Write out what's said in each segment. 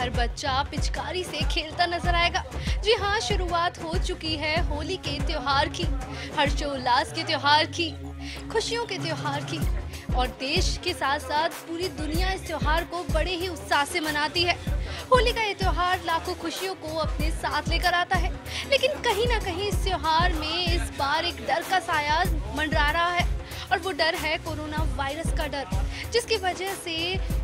हर बच्चा पिचकारी से खेलता नजर आएगा। जी हाँ, शुरुआत हो चुकी है होली के त्योहार की, हर्षोल्लास के त्योहार की, खुशियों के त्योहार की। और देश के साथ साथ पूरी दुनिया इस त्योहार को बड़े ही उत्साह से मनाती है। होली का ये त्योहार लाखों खुशियों को अपने साथ लेकर आता है, लेकिन कहीं ना कहीं इस त्योहार में इस बार एक डर का साया मंडरा रहा है, और वो डर है कोरोना वायरस का डर, जिसकी वजह से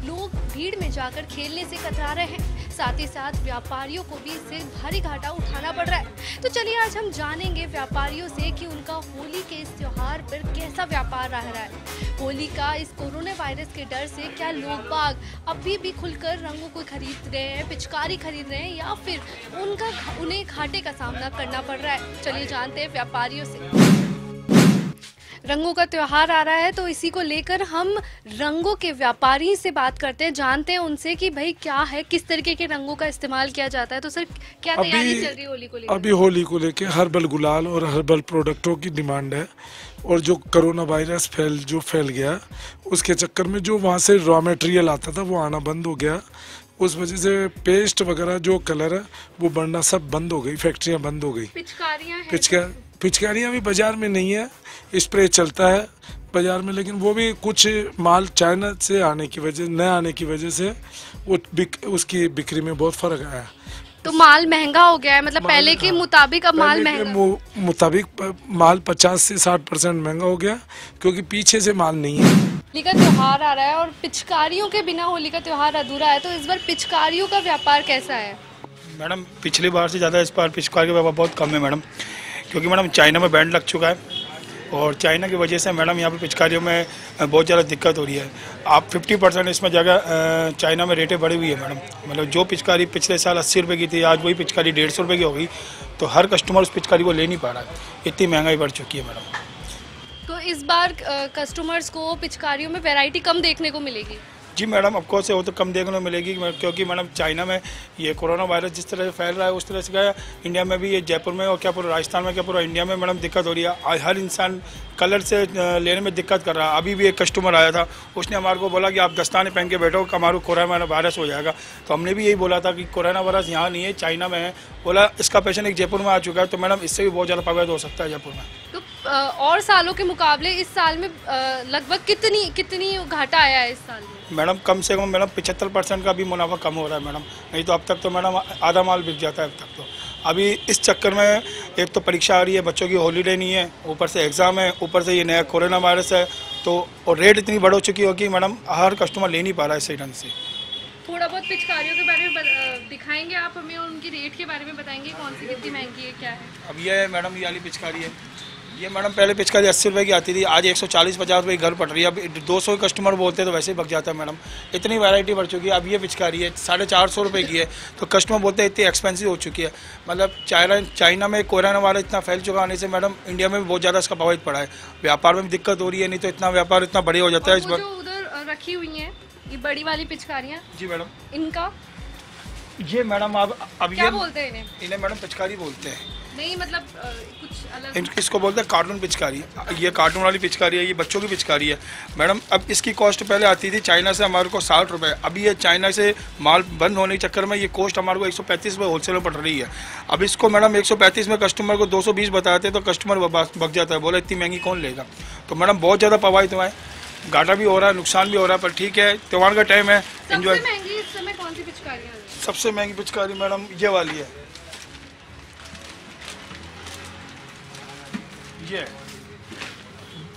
लोग भीड़ में जाकर खेलने से कतरा रहे हैं। साथ ही साथ व्यापारियों को भी इससे भारी घाटा उठाना पड़ रहा है। तो चलिए आज हम जानेंगे व्यापारियों से कि उनका होली के इस त्योहार पर कैसा व्यापार रह रहा है। होली का इस कोरोना वायरस के डर से क्या लोग बाग अभी भी खुलकर रंगों को खरीद रहे हैं, पिचकारी खरीद रहे हैं, या फिर उन्हें घाटे का सामना करना पड़ रहा है। चलिए जानते हैं व्यापारियों से। रंगों का त्योहार आ रहा है, तो इसी को लेकर हम रंगों के व्यापारी से बात करते हैं, जानते हैं उनसे कि भाई क्या है, किस तरीके के रंगों का इस्तेमाल किया जाता है। तो सर, क्या तैयारी चल रही है होली को लेकर? अभी होली को लेकर हर्बल गुलाल और हर्बल प्रोडक्टों की डिमांड है, और जो कोरोना वायरस फैल गया उसके चक्कर में जो वहाँ से रॉ मटेरियल आता था वो आना बंद हो गया। उस वजह से पेस्ट वगैरह जो कलर है वो बनना सब बंद हो गई, फैक्ट्रियाँ बंद हो गई। पिचकारियाँ भी बाजार में नहीं है, स्प्रे चलता है बाजार में, लेकिन वो भी कुछ माल चाइना से आने की वजह से उसकी बिक्री में बहुत फर्क आया। तो माल महंगा हो गया है, मतलब पहले के मुताबिक अब माल महंगा मुताबिक माल 50 से 60% महंगा हो गया, क्योंकि पीछे से माल नहीं है। होली का त्योहार आ रहा है और पिचकारियों के बिना होली का त्योहार अधूरा है, तो इस बार पिचकारियों का व्यापार कैसा है? मैडम पिछली बार से ज़्यादा इस बार पिचकारी का व्यापार बहुत कम है मैडम, क्योंकि मैडम चाइना में बैंड लग चुका है, और चाइना की वजह से मैडम यहाँ पे पिचकारियों में बहुत ज़्यादा दिक्कत हो रही है। आप 50% इसमें जगह चाइना में रेटें बढ़ी हुई है मैडम। मतलब जो पिचकारी पिछले साल 80 रुपये की थी, आज वही पिचकारी 150 रुपये की हो गई, तो हर कस्टमर उस पिचकारी को ले नहीं पा रहा है, इतनी महंगाई बढ़ चुकी है मैडम। तो इस बार कस्टमर्स को पिचकारियों में वैरायटी कम देखने को मिलेगी? जी मैडम, ऑफकोर्स से वो तो कम देखने को मिलेगी, क्योंकि मैडम चाइना में ये कोरोना वायरस जिस तरह से फैल रहा है उस तरह से क्या इंडिया में भी, ये जयपुर में और क्या पूरा राजस्थान में, क्या पूरा इंडिया में मैडम दिक्कत हो रही है। हर इंसान कलर से लेने में दिक्कत कर रहा है। अभी भी एक कस्टमर आया था, उसने हमारे को बोला कि आप दस्ताने पहन के बैठो, हमारे कोरोना वायरस हो जाएगा। तो हमने भी यही बोला था कि कोरोना वायरस यहाँ नहीं है, चाइना में है। बोला इसका पेशेंट एक जयपुर में आ चुका है, तो मैडम इससे भी बहुत ज़्यादा प्रभावित हो सकता है जयपुर में। तो और सालों के मुकाबले इस साल में लगभग कितनी घाटा आया है इस साल में? मैडम कम से कम मैडम 75% का भी मुनाफा कम हो रहा है मैडम, नहीं तो अब तक तो मैडम आधा माल बिक जाता है अब तक तो। अभी इस चक्कर में एक तो परीक्षा आ रही है, बच्चों की हॉलीडे नहीं है, ऊपर से एग्ज़ाम है, ऊपर से ये नया कोरोना वायरस है, तो और रेट इतनी बढ़ चुकी हो कि मैडम हर कस्टमर ले नहीं पा रहा है सही ढंग से। थोड़ा बहुत पिचकारियों के बारे में दिखाएंगे आप हमें, और उनकी रेट के बारे में बताएंगे, कौन सी कितनी महंगी है, क्या है? अब ये है मैडम, ये वाली पिचकारी है, ये मैडम पहले पिचकारी 80 रुपये की आती थी, आज 140-50 रुपये की घर पड़ रही है। अब 200 कस्टमर बोलते हैं तो वैसे ही बक जाता है मैडम, इतनी वैरायटी बढ़ चुकी है। अब ये पिचकारी है 450 रुपये की है, तो कस्टमर बोलते हैं इतनी एक्सपेंसिव हो चुकी है। मतलब चाइना में कोरोना वायरस इतना फैल चुका आने से मैडम इंडिया में भी बहुत ज़्यादा इसका प्रभावित पड़ा है। व्यापार में भी दिक्कत हो रही है, नहीं तो इतना व्यापार इतना बढ़िया हो जाता है। इस बार जो उधर रखी हुई हैं ये बड़ी वाली पिचकारियाँ, जी मैडम, इनका ये मैडम अब क्या ये बोलते हैं इन्हें मैडम पिचकारी बोलते हैं। नहीं मतलब कुछ अलग इसको बोलते हैं कार्टून पिचकारी। ये कार्टून वाली पिचकारी है, ये बच्चों की पिचकारी है मैडम। अब इसकी कॉस्ट पहले आती थी चाइना से हमारे को 60 रुपये, अभी ये चाइना से माल बंद होने के चक्कर में ये कॉस्ट हमारे को 135 रुपये होलसेल में पड़ रही है। अब इसको मैडम 135 में कस्टमर को 220 बताते हैं, तो कस्टमर बक जाता है, बोला इतनी महंगी कौन लेगा। तो मैडम बहुत ज़्यादा प्रभावित हुआ है, घाटा भी हो रहा है, नुकसान भी हो रहा है, पर ठीक है, त्योहार का टाइम है, एंजॉय। सबसे महंगी इस समय कौन सी पिचकारी है? सबसे महंगी पिचकारी मैडम ये वाली है,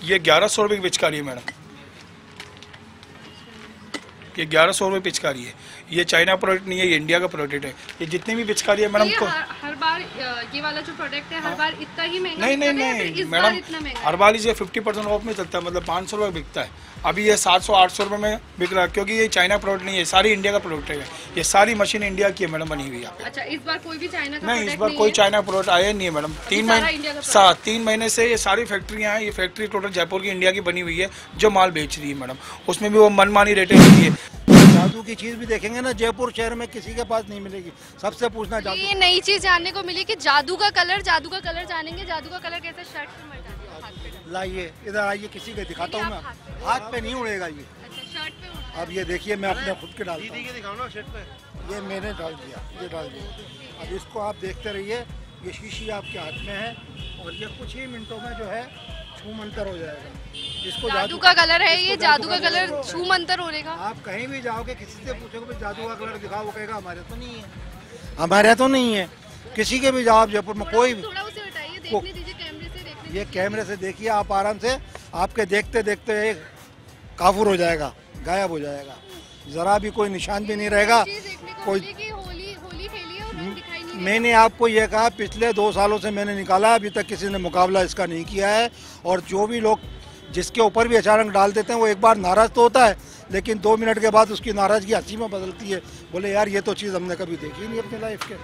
ये 1100 रुपये की पिचकारी है मैडम। ये 1100 रुपये पिचकारी है, ये चाइना प्रोडक्ट नहीं है, ये इंडिया का प्रोडक्ट है। ये जितनी भी पिचकारी है मैडम को हर बार ये वाला जो प्रोडक्ट है हर बार इतना ही महंगा? नहीं मैडम, हर बार ये 50% ऑफ में चलता है, मतलब 500 रुपये बिकता है। अभी ये 700-800 रुपये में बिक रहा है, क्योंकि ये चाइना प्रोडक्ट नहीं है, सारी इंडिया का प्रोडक्ट है। ये सारी मशीन इंडिया की है मैडम, बनी हुई है। अच्छा, इस बार कोई भी चाइना का नहीं, इस बार कोई चाइना प्रोडक्ट आया नहीं है मैडम। 3 महीने से ये सारी फैक्ट्रियाँ हैं, ये फैक्ट्री टोटल जयपुर की इंडिया की बनी हुई है, जो माल बेच रही है मैडम। उसमें भी वो मनमानी रेटें देती है। जादू की चीज भी देखेंगे ना, जयपुर शहर में किसी के पास नहीं मिलेगी, सबसे पूछना जादू। ये नई चीज जानने को मिली कि जादू का कलर जानेंगे। जादू का कलर कैसे? शर्ट पे मर जाता है, हाथ पे। लाइए इधर आइए, किसी को दिखाता हूँ मैं। हाथ पे नहीं उड़ेगा ये। अच्छा, शर्ट पे उड़ता है। अब ये देखिए, मैं अपने खुद के डालता हूँ। दिखाओ ना शर्ट पे। ये मैंने डाल दिया, ये डाल दिया। अब इसको आप देखते रहिए, ये शीशी आपके हाथ में है और ये कुछ ही मिनटों में जो है छू मंतर हो जाएगा। इसको जादू का कलर है ये, जादू का कलर छू मंतर होने का। आप कहीं भी जाओगे किसी से पूछोगे जादू का कलर दिखाओ, वो कहेगा हमारे तो नहीं है, हमारे तो नहीं है। किसी के भी जाओ आप जयपुर में, कोई भी, थोड़ा उसे हटाइए, देखने दीजिए कैमरे से, देखने ये कैमरे से देखिए आप आराम से, आपके देखते देखते एक काफुर हो जाएगा, गायब हो जाएगा, जरा भी कोई निशान भी नहीं रहेगा। कोई होली खेली है और रंग दिखाई नहीं। मैंने आपको ये कहा, पिछले 2 सालों से मैंने निकाला, अभी तक किसी ने मुकाबला इसका नहीं किया है। और जो भी लोग जिसके ऊपर भी अचानक डाल देते हैं वो एक बार नाराज तो होता है, लेकिन 2 मिनट के बाद उसकी नाराजगी हंसी में बदलती है। बोले यार ये तो चीज़ हमने कभी देखी नहीं अपने लाइफ के।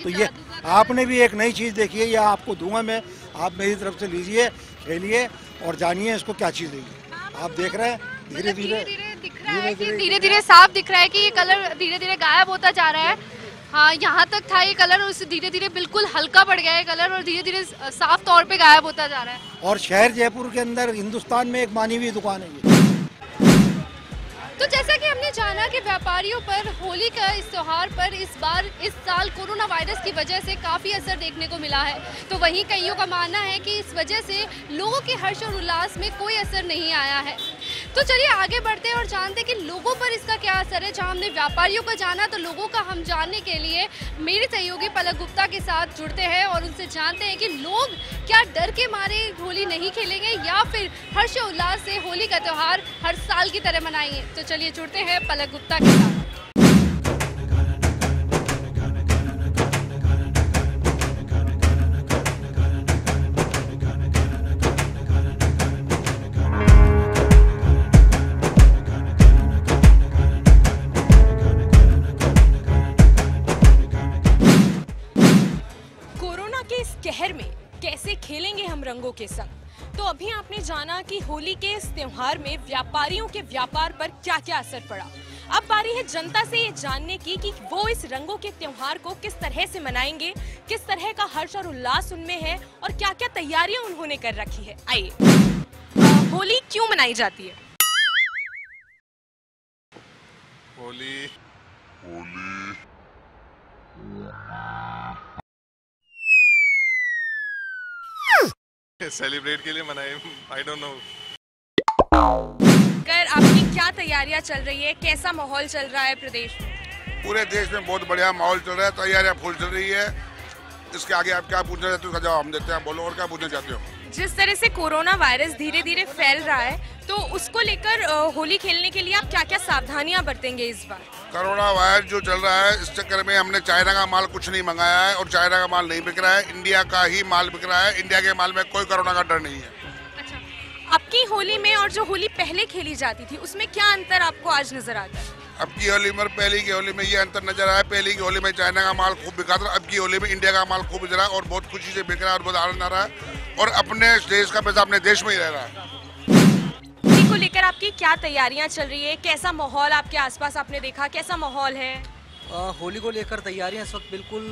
तो ये आपने भी एक नई चीज़ देखी है, या आपको दूंगा मैं, आप मेरी तरफ से लीजिए, खेलिए और जानिए इसको क्या चीज़ देगी। आप देख रहे हैं धीरे धीरे धीरे धीरे साफ दिख रहा है कि ये कलर धीरे धीरे गायब होता जा रहा है। हाँ, यहाँ तक था ये कलर, उससे धीरे धीरे बिल्कुल हल्का पड़ गया है कलर और धीरे धीरे साफ तौर पे गायब होता जा रहा है। और शहर जयपुर के अंदर हिंदुस्तान में एक मानी हुई दुकान है ये। तो जैसा कि हमने जाना कि व्यापारियों पर होली का इस त्योहार पर इस साल कोरोना वायरस की वजह से काफ़ी असर देखने को मिला है, तो वहीं कईयों का मानना है कि इस वजह से लोगों के हर्ष और उल्लास में कोई असर नहीं आया है। तो चलिए आगे बढ़ते हैं और जानते हैं कि लोगों पर इसका क्या असर है। जहां हमने व्यापारियों का जाना, तो लोगों का हम जानने के लिए मेरे सहयोगी पलक गुप्ता के साथ जुड़ते हैं और उनसे जानते हैं कि लोग क्या डर के मारे होली नहीं खेलेंगे या फिर हर्ष और उल्लास से होली का त्यौहार हर साल की तरह मनाएंगे। तो चलिए जुड़ते हैं पलक गुप्ता के साथ। कोरोना के इस कहर में कैसे खेलेंगे हम रंगों के संग। तो अभी आपने जाना कि होली के इस त्योहार में व्यापारियों के व्यापार पर क्या क्या असर पड़ा। अब बारी है जनता से ये जानने की कि वो इस रंगों के त्योहार को किस तरह से मनाएंगे, किस तरह का हर्ष और उल्लास उनमें है और क्या क्या तैयारियां उन्होंने कर रखी है। आइए, होली क्यों मनाई जाती है? होली सेलिब्रेट के लिए मनाए, आई डोंट नो। कर आपकी क्या तैयारियां चल रही है, कैसा माहौल चल रहा है प्रदेश में? पूरे देश में बहुत बढ़िया माहौल चल रहा है, तैयारियां फुल चल रही है। इसके आगे आप क्या पूछना चाहते हो उसका जवाब हम देते हैं। बोलो और क्या पूछना चाहते हो? जिस तरह से कोरोना वायरस धीरे धीरे फैल रहा है, तो उसको लेकर होली खेलने के लिए आप क्या क्या सावधानियां बरतेंगे इस बार? कोरोना वायरस जो चल रहा है, इस चक्कर में हमने चाइना का माल कुछ नहीं मंगाया है और चाइना का माल नहीं बिक रहा है, इंडिया का ही माल बिक रहा है। इंडिया के माल में कोई कोरोना का डर नहीं है। अच्छा, आपकी होली में और जो होली पहले खेली जाती थी उसमें क्या अंतर आपको आज नजर आता है? अब की होली में और पहले की होली में ये अंतर नजर आया। पहले की होली में चाइना का माल खूब बिका था, अब की होली में इंडिया का माल खूब बिक रहा है और बहुत खुशी से बिक रहा है और बहुत आनंद आ रहा है और अपने देश का पैसा अपने देश में ही रह रहा है। होली को लेकर आपकी क्या तैयारियां चल रही है, कैसा माहौल आपके आसपास आपने देखा, कैसा माहौल है? होली को लेकर तैयारियां इस वक्त बिल्कुल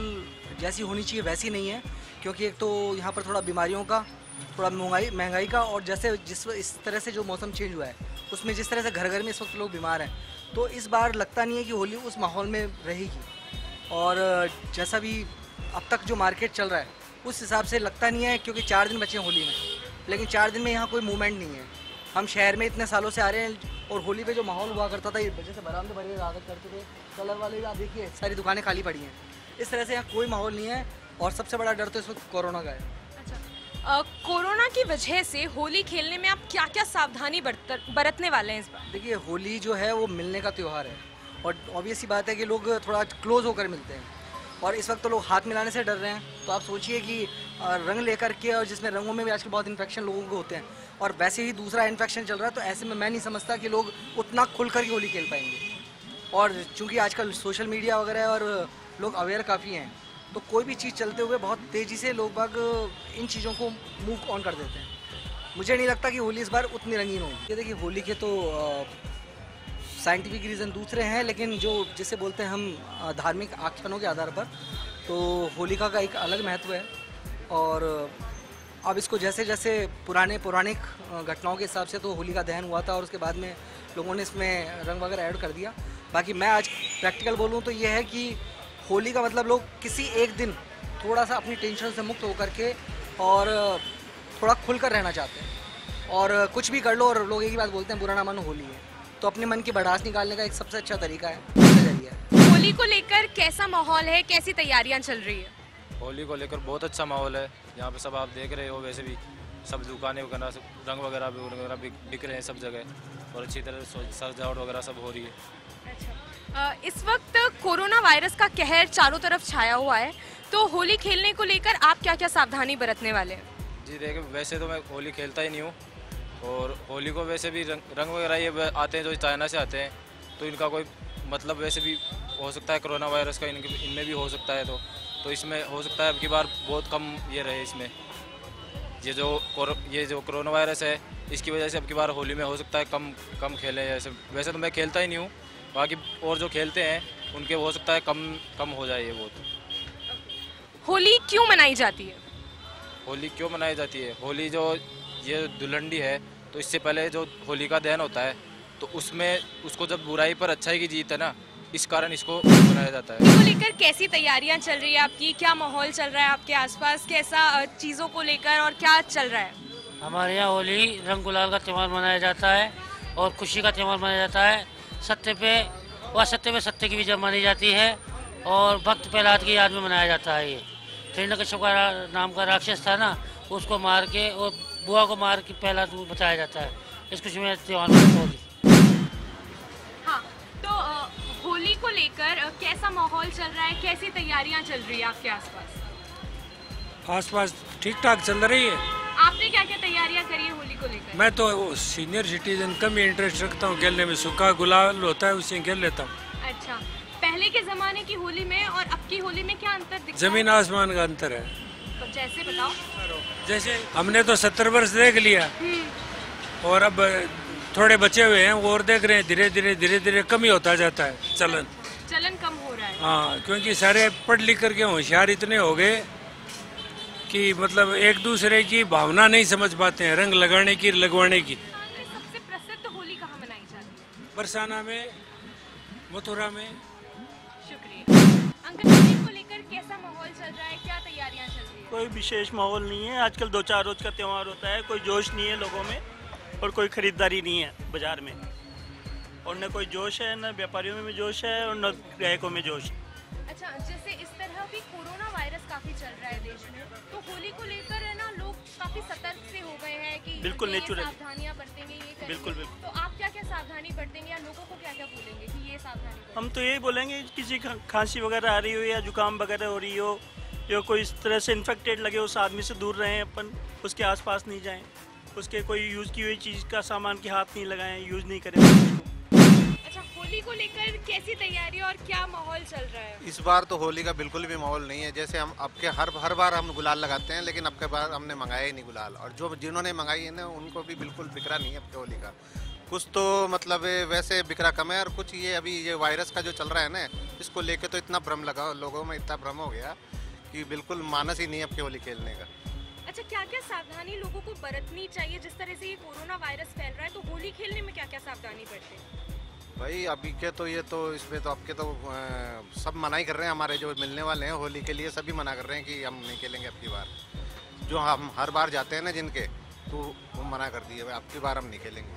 जैसी होनी चाहिए वैसी नहीं है, क्योंकि एक तो यहाँ पर थोड़ा बीमारियों का, थोड़ा महंगाई का और जैसे इस तरह से जो मौसम चेंज हुआ है उसमें जिस तरह से घर घर में इस वक्त लोग बीमार हैं, तो इस बार लगता नहीं है कि होली उस माहौल में रहेगी। और जैसा भी अब तक जो मार्केट चल रहा है उस हिसाब से लगता नहीं है, क्योंकि 4 दिन बचे हैं होली में, लेकिन 4 दिन में यहाँ कोई मूवमेंट नहीं है। हम शहर में इतने सालों से आ रहे हैं और होली पे जो माहौल हुआ करता था, जैसे बरामदे भरे आदत करते थे, कलर वाले आप देखिए सारी दुकानें खाली पड़ी हैं, इस तरह से यहाँ कोई माहौल नहीं है। और सबसे बड़ा डर तो इस वक्त कोरोना का है। कोरोना की वजह से होली खेलने में आप क्या क्या सावधानी बरतने वाले हैं इस बार? देखिए, होली जो है वो मिलने का त्यौहार है और ऑब्वियस सी बात है कि लोग थोड़ा क्लोज होकर मिलते हैं और इस वक्त तो लोग हाथ मिलाने से डर रहे हैं। तो आप सोचिए कि रंग लेकर के, और जिसमें रंगों में भी आजकल बहुत इन्फेक्शन लोगों को होते हैं और वैसे ही दूसरा इन्फेक्शन चल रहा है, तो ऐसे में मैं नहीं समझता कि लोग उतना खुल कर के होली खेल पाएंगे। और चूँकि आजकल सोशल मीडिया वगैरह और लोग अवेयर काफ़ी हैं, तो कोई भी चीज़ चलते हुए बहुत तेज़ी से लोग बाग इन चीज़ों को मूव ऑन कर देते हैं। मुझे नहीं लगता कि होली इस बार उतनी रंगीन होगी। ये देखिए, होली के तो साइंटिफिक रीज़न दूसरे हैं, लेकिन जो जिसे बोलते हैं हम धार्मिक आख्यानों के आधार पर, तो होलिका का एक अलग महत्व है। और अब इसको जैसे जैसे पौराणिक घटनाओं के हिसाब से तो होली का दहन हुआ था और उसके बाद में लोगों ने इसमें रंग वगैरह ऐड कर दिया, बाकी मैं आज प्रैक्टिकल बोलूँ तो ये है कि होली का मतलब लोग किसी एक दिन थोड़ा सा अपनी टेंशन से मुक्त होकर के और थोड़ा खुलकर रहना चाहते हैं, और कुछ भी कर लो और लोग एक ही बात बोलते हैं, बुरा ना मानो होली है। तो अपने मन की भड़ास निकालने का एक सबसे अच्छा तरीका है, जरिया। होली को लेकर कैसा माहौल है, कैसी तैयारियां चल रही है? होली को लेकर बहुत अच्छा माहौल है यहाँ पे, सब आप देख रहे हो। वैसे भी सब दुकानें वगैरह सब रंग वगैरह भी बिक रहे हैं सब जगह, और अच्छी तरह सजावट वगैरह सब हो रही है। अच्छा, इस वक्त कोरोना वायरस का कहर चारों तरफ छाया हुआ है, तो होली खेलने को लेकर आप क्या क्या सावधानी बरतने वाले हैं? जी देखिए, वैसे तो मैं होली खेलता ही नहीं हूँ, और होली को वैसे भी रंग वगैरह ये आते हैं जो चाइना से आते हैं, तो इनका कोई मतलब वैसे भी हो सकता है कोरोना वायरस का इनमें भी हो सकता है, तो इसमें हो सकता है अब की बार बहुत कम ये रहे इसमें। ये जो कोरोना वायरस है इसकी वजह से अब की बार होली में हो सकता है कम खेलें ऐसे। वैसे तो मैं खेलता ही नहीं हूँ, बाकी और जो खेलते हैं उनके हो सकता है कम हो जाए ये बहुत। होली क्यों मनाई जाती है? होली क्यों मनाई जाती है? होली जो ये धुलंडी है, तो इससे पहले जो होली का दहन होता है, तो उसमें उसको जब बुराई पर अच्छाई की जीत है ना, इस कारण इसको मनाया जाता है। इसको लेकर कैसी तैयारियां चल रही है आपकी? क्या माहौल चल रहा है आपके आसपास? कैसा चीज़ों को लेकर और क्या चल रहा है? हमारे यहाँ होली रंग गुलाल का त्यौहार मनाया जाता है और खुशी का त्यौहार मनाया जाता है। सत्य पे सत्य की विजय मानी जाती है, और भक्त प्रहलाद की याद में मनाया जाता है। ये हिरण्यकश्यप का नाम का राक्षस था ना, उसको मार के और बुआ को मार के प्रहलाद को बचाया जाता है। इस खुशी में त्यौहार मनाते होली। हाँ, तो होली को लेकर कैसा माहौल चल रहा है, कैसी तैयारियां चल रही है आपके आसपास? आसपास ठीक ठाक चल रही है। आपने क्या क्या तैयारियां करी है होली को लेकर? मैं तो सीनियर सिटीजन कम ही इंटरेस्ट रखता हूँ खेलने में, सूखा गुलाल होता है उसे खेल लेता हूँ। अच्छा, पहले के जमाने की होली में और अब की होली में क्या अंतर दिखता है? जमीन आसमान का अंतर है। तो जैसे बताओ। जैसे हमने तो 70 वर्ष देख लिया, और अब थोड़े बचे हुए हैं वो और देख रहे हैं, धीरे धीरे कम ही होता जाता है चलन कम हो रहा है। हाँ, क्योंकि सारे पढ़ लिख करके होशियार इतने हो गए कि मतलब एक दूसरे की भावना नहीं समझ पाते हैं, रंग लगाने की लगवाने की। सबसे प्रसिद्ध होली कहाँ मनाई जाती है? बरसाना में, मथुरा में। शुक्रिया। अंकल, होली को लेकर कैसा माहौल चल रहा है, क्या तैयारियां चल रही है? कोई विशेष माहौल नहीं है, आजकल 2-4 रोज का त्यौहार होता है, कोई जोश नहीं है लोगों में, और कोई खरीदारी नहीं है बाजार में, और न कोई जोश है, न व्यापारियों में जोश है, और न ग्राहकों में जोश। अच्छा, जैसे इस तरह भी कोरोना वायरस काफी चल रहा है देश में, तो होली को लेकर है ना लोग काफी सतर्क से हो गए हैं कि बिल्कुल ये नेचुरल सावधानियां बरतेंगे, ये करेंगे। बिल्कुल। तो आप क्या क्या सावधानी बरतेंगे या लोगों को क्या क्या बोलेंगे कि ये सावधानी बरतें? हम तो यही बोलेंगे, किसी खांसी वगैरह आ रही हो या जुकाम वगैरह हो रही हो, या कोई इस तरह से इन्फेक्टेड लगे उस आदमी से दूर रहें, अपन उसके आसपास नहीं जाएं, उसके कोई यूज़ की हुई चीज़ का सामान के हाथ नहीं लगाएं, यूज़ नहीं करें उसको। अच्छा, होली को लेकर कैसी तैयारी और क्या माहौल चल रहा है? इस बार तो होली का बिल्कुल भी माहौल नहीं है। जैसे हम आपके हर बार हम गुलाल लगाते हैं, लेकिन अब के बार हमने मंगाया ही नहीं गुलाल, और जिन्होंने मंगाई है ना उनको भी बिल्कुल बिकरा नहीं है अब होली का। कुछ तो मतलब वैसे बिकरा कम है, और कुछ ये अभी ये वायरस का जो चल रहा है ना, इसको लेके तो इतना भ्रम लगा लोगों में, इतना भ्रम हो गया कि बिल्कुल मानस ही नहीं है अब होली खेलने का। अच्छा, क्या क्या सावधानी लोगों को बरतनी चाहिए? जिस तरह से ये कोरोना वायरस फैल रहा है, तो होली खेलने में क्या क्या सावधानी बरतें? भाई अभी के तो ये तो इसमें तो आपके तो सब मना ही कर रहे हैं, हमारे जो मिलने वाले हैं होली के लिए सभी मना कर रहे हैं कि हम नहीं खेलेंगे अब की बार। जो हम हर बार जाते हैं ना जिनके, तो वो मना कर दिए अब की बार हम नहीं खेलेंगे।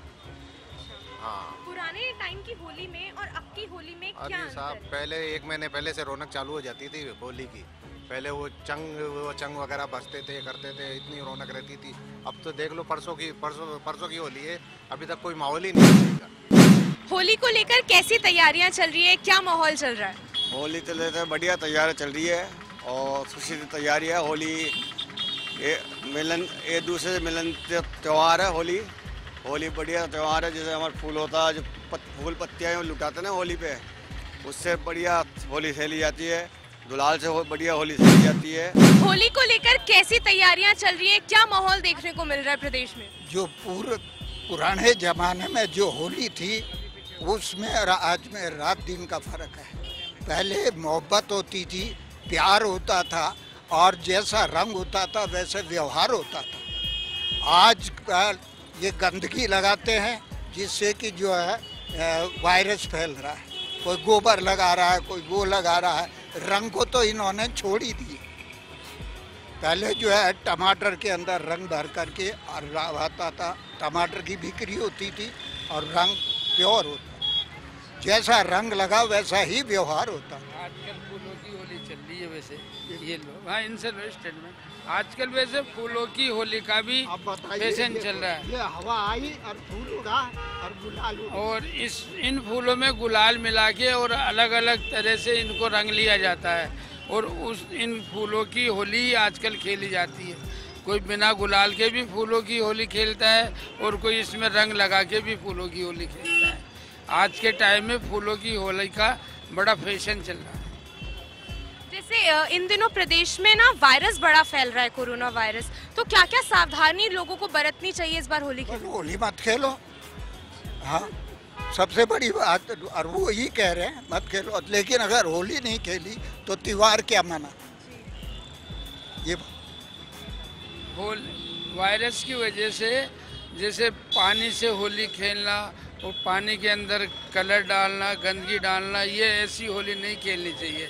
हाँ, पुराने टाइम की होली में और अब की होली में क्या अभी साहब पहले 1 महीने पहले से रौनक चालू हो जाती थी होली की। पहले वो चंग वगैरह बजते थे, करते थे, इतनी रौनक रहती थी। अब तो देख लो परसों की होली है, अभी तक कोई माहौल ही नहीं है। होली को लेकर कैसी तैयारियां चल रही है, क्या माहौल चल रहा है? होली तो लेकर बढ़िया तैयारी चल रही है, और खुशी की तैयारी है। होली एक दूसरे से मिलन त्यौहार है। होली बढ़िया त्यौहार है। जैसे हमारा फूल होता है, जो फूल पत्तियाँ लुटाते हैं ना होली पे, उससे बढ़िया होली खेली जाती है। गुलाल से बढ़िया होली खेली जाती है। होली को लेकर कैसी तैयारियां चल रही है, क्या माहौल देखने को मिल रहा है प्रदेश में? जो पुराने जमाने में जो होली थी, उसमें आज में रात दिन का फर्क है। पहले मोहब्बत होती थी, प्यार होता था, और जैसा रंग होता था वैसे व्यवहार होता था। आज ये गंदगी लगाते हैं, जिससे कि जो है वायरस फैल रहा है। कोई गोबर लगा रहा है, कोई वो लगा रहा है। रंग को तो इन्होंने छोड़ ही दी। पहले जो है टमाटर के अंदर रंग भर करके और आता था, टमाटर की बिक्री होती थी और रंग प्योर होता। जैसा रंग लगा वैसा ही व्यवहार होता। आजकल फूलों की होली चल रही है वैसे ये लोग, हाँ इनसे स्टेटमेंट आजकल वैसे फूलों की होली का भी फैशन चल रहा है। ये हवा आई और फूल उड़ा और गुलाल उड़ा। और इन फूलों में गुलाल मिला के और अलग अलग तरह से इनको रंग लिया जाता है और इन फूलों की होली आजकल खेली जाती है। कोई बिना गुलाल के भी फूलों की होली खेलता है और कोई इसमें रंग लगा के भी फूलों की होली खेलता है। आज के टाइम में फूलों की होली का बड़ा फैशन चल रहा है। जैसे इन दिनों प्रदेश में ना वायरस बड़ा फैल रहा है, कोरोना वायरस, तो क्या क्या सावधानी लोगों को बरतनी चाहिए इस बार होली खेलो? होली मत खेलो, हाँ सबसे बड़ी बात। और वो ही कह रहे हैं मत खेलो, लेकिन अगर होली नहीं खेली तो त्योहार क्या मना? ये वायरस की वजह से जैसे पानी से होली खेलना और पानी के अंदर कलर डालना, गंदगी डालना, ये ऐसी होली नहीं खेलनी चाहिए।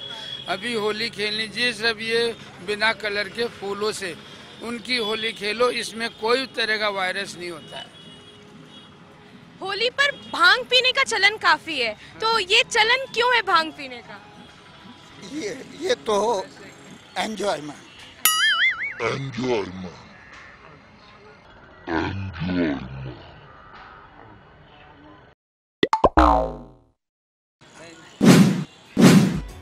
अभी होली खेलनी चाहिए सब ये बिना कलर के फूलों से उनकी होली खेलो, इसमें कोई तरह का वायरस नहीं होता है। होली पर भांग पीने का चलन काफी है, तो ये चलन क्यों है भांग पीने का? ये तो एंजॉयमेंट।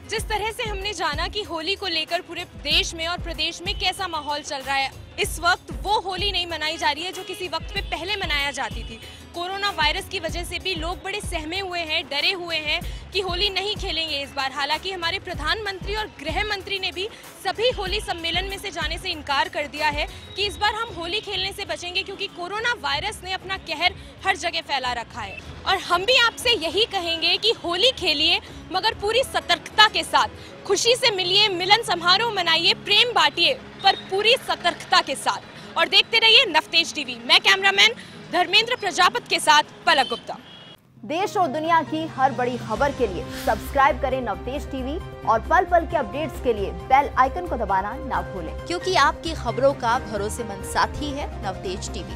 जिस तरह से हमने जाना कि होली को लेकर पूरे देश में और प्रदेश में कैसा माहौल चल रहा है, इस वक्त वो होली नहीं मनाई जा रही है जो किसी वक्त पे पहले मनाया जाती थी। कोरोना वायरस की वजह से भी लोग बड़े सहमे हुए हैं, डरे हुए हैं कि होली नहीं खेलेंगे इस बार। हालांकि हमारे प्रधानमंत्री और गृह मंत्री ने भी सभी होली सम्मेलन में से जाने से इनकार कर दिया है कि इस बार हम होली खेलने से बचेंगे क्योंकि कोरोना वायरस ने अपना कहर हर जगह फैला रखा है। और हम भी आपसे यही कहेंगे कि होली खेलिए मगर पूरी सतर्कता के साथ, खुशी से मिलिए, मिलन समारोह मनाइए, प्रेम बांटिए, पर पूरी सतर्कता के साथ। और देखते रहिए नवतेज टीवी। मैं कैमरामैन धर्मेंद्र प्रजापत के साथ पलक गुप्ता। देश और दुनिया की हर बड़ी खबर के लिए सब्सक्राइब करें नवतेज टीवी और पल पल के अपडेट्स के लिए बेल आइकन को दबाना ना भूलें, क्योंकि आपकी खबरों का भरोसेमंद साथी है नवतेज टीवी।